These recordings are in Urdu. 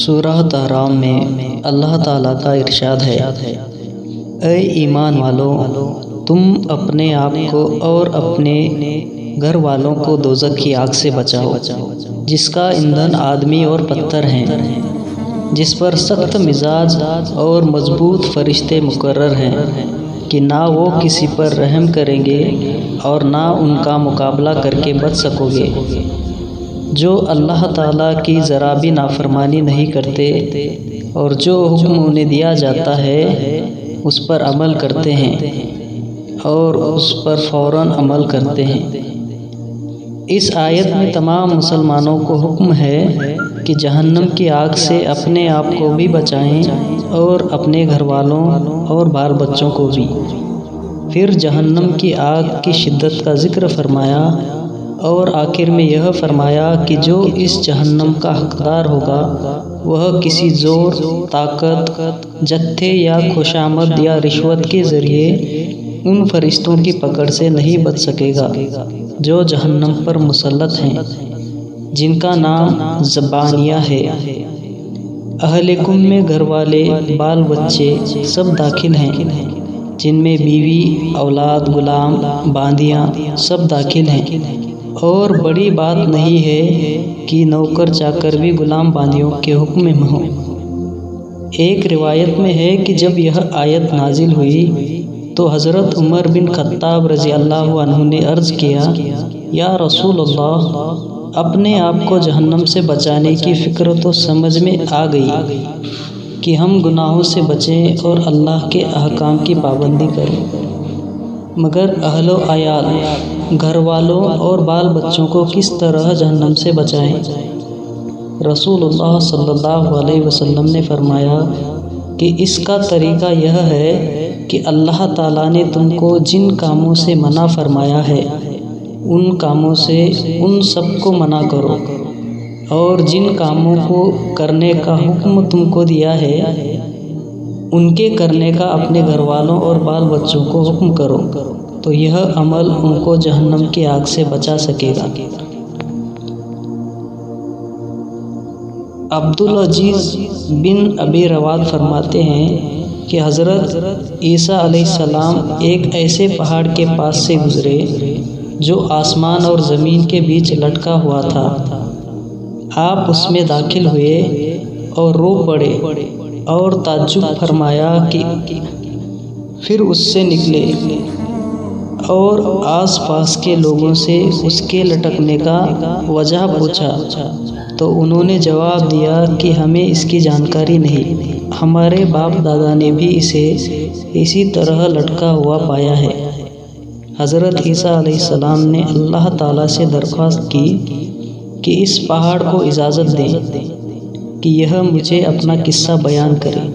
سورہ تحریم میں اللہ تعالیٰ کا ارشاد ہے، اے ایمان والوں، تم اپنے آپ کو اور اپنے گھر والوں کو دوزخ کی آگ سے بچاؤ، جس کا ایندھن آدمی اور پتھر ہیں، جس پر سخت مزاج اور مضبوط فرشتے مقرر ہیں کہ نہ وہ کسی پر رحم کریں گے اور نہ ان کا مقابلہ کر کے بچ سکو گے۔ جو اللہ تعالیٰ کی ذرا بھی نافرمانی نہیں کرتے اور جو حکم انہیں دیا جاتا ہے اس پر عمل کرتے ہیں اور اس پر فوراً عمل کرتے ہیں۔ اس آیت میں تمام مسلمانوں کو حکم ہے کہ جہنم کی آگ سے اپنے آپ کو بھی بچائیں اور اپنے گھر والوں اور بال بچوں کو بھی۔ پھر جہنم کی آگ کی شدت کا ذکر فرمایا اور آخر میں یہ فرمایا کہ جو اس جہنم کا حقدار ہوگا وہ کسی زور، طاقت، جتھے یا خوشامد یا رشوت کے ذریعے ان فرشتوں کی پکڑ سے نہیں بچ سکے گا جو جہنم پر مسلط ہیں، جن کا نام زبانیہ ہے۔ اہل کم میں گھر والے، بال بچے سب داخل ہیں، جن میں بیوی، اولاد، غلام، باندیاں سب داخل ہیں۔ اور بڑی بات نہیں ہے کہ نوکر چاکر بھی غلام باندیوں کے حکم میں ہوں۔ ایک روایت میں ہے کہ جب یہ آیت نازل ہوئی تو حضرت عمر بن خطاب رضی اللہ عنہ نے عرض کیا، یا رسول اللہ، اپنے آپ کو جہنم سے بچانے کی فکر تو سمجھ میں آ گئی کہ ہم گناہوں سے بچیں اور اللہ کے احکام کی پابندی کریں، مگر اہل و عیال، گھر والوں اور بال بچوں کو کس طرح جہنم سے بچائیں؟ رسول اللہ صلی اللہ علیہ وسلم نے فرمایا کہ اس کا طریقہ یہ ہے کہ اللہ تعالیٰ نے تم کو جن کاموں سے منع فرمایا ہے ان کاموں سے ان سب کو منع کرو، اور جن کاموں کو کرنے کا حکم تم کو دیا ہے ان کے کرنے کا اپنے گھر والوں اور بال بچوں کو حکم کرو، تو یہ عمل ان کو جہنم کی آگ سے بچا سکے گا۔ عبدالعزیز بن ابی رواد فرماتے ہیں کہ حضرت عیسیٰ علیہ السلام ایک ایسے پہاڑ کے پاس سے گزرے جو آسمان اور زمین کے بیچ لٹکا ہوا تھا۔ آپ اس میں داخل ہوئے اور رو پڑے اور تعجب فرمایا کہ پھر اس سے نکلے اور آس پاس کے لوگوں سے اس کے لٹکنے کا وجہ پوچھا تو انہوں نے جواب دیا کہ ہمیں اس کی جانکاری نہیں، ہمارے باپ دادا نے بھی اسے اسی طرح لٹکا ہوا پایا ہے۔ حضرت عیسیٰ علیہ السلام نے اللہ تعالیٰ سے درخواست کی کہ اس پہاڑ کو اجازت دیں کہ یہ مجھے اپنا قصہ بیان کرے۔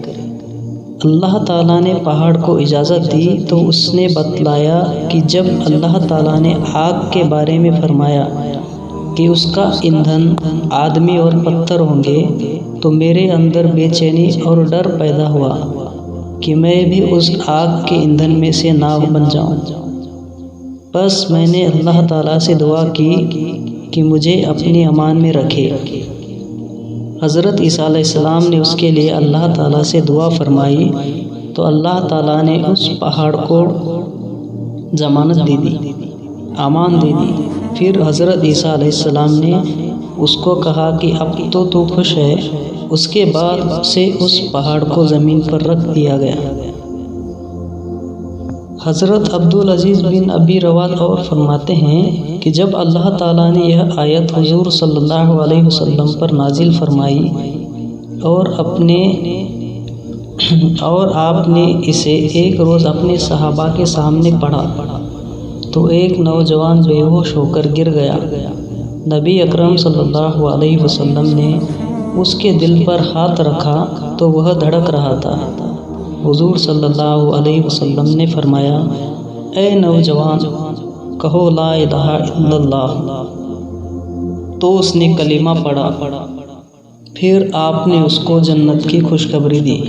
اللہ تعالیٰ نے پہاڑ کو اجازت دی تو اس نے بتلایا کہ جب اللہ تعالیٰ نے آگ کے بارے میں فرمایا کہ اس کا ایندھن آدمی اور پتھر ہوں گے تو میرے اندر بے چینی اور ڈر پیدا ہوا کہ میں بھی اس آگ کے ایندھن میں سے نہ بن جاؤں۔ بس میں نے اللہ تعالیٰ سے دعا کی کہ مجھے اپنی امان میں رکھے۔ حضرت عیسیٰ علیہ السلام نے اس کے لیے اللہ تعالیٰ سے دعا فرمائی تو اللہ تعالیٰ نے اس پہاڑ کو ضمانت دے دی، امان دے دی۔ پھر حضرت عیسیٰ علیہ السلام نے اس کو کہا کہ اب تو خوش ہے۔ اس کے بعد سے اس پہاڑ کو زمین پر رکھ دیا گیا۔ حضرت عبدالعزیز بن ابی رواد اور فرماتے ہیں کہ جب اللہ تعالیٰ نے یہ آیت حضور صلی اللہ علیہ وسلم پر نازل فرمائی اور آپ نے اسے ایک روز اپنے صحابہ کے سامنے پڑھا تو ایک نوجوان بے ہوش ہو کر گر گیا۔ نبی اکرم صلی اللہ علیہ وسلم نے اس کے دل پر ہاتھ رکھا تو وہ دھڑک رہا تھا۔ حضور صلی اللہ علیہ وسلم نے فرمایا، اے نوجوان، کہو لا الہ الا اللہ۔ تو اس نے کلمہ پڑھا، پھر آپ نے اس کو جنت کی خوشخبری دی۔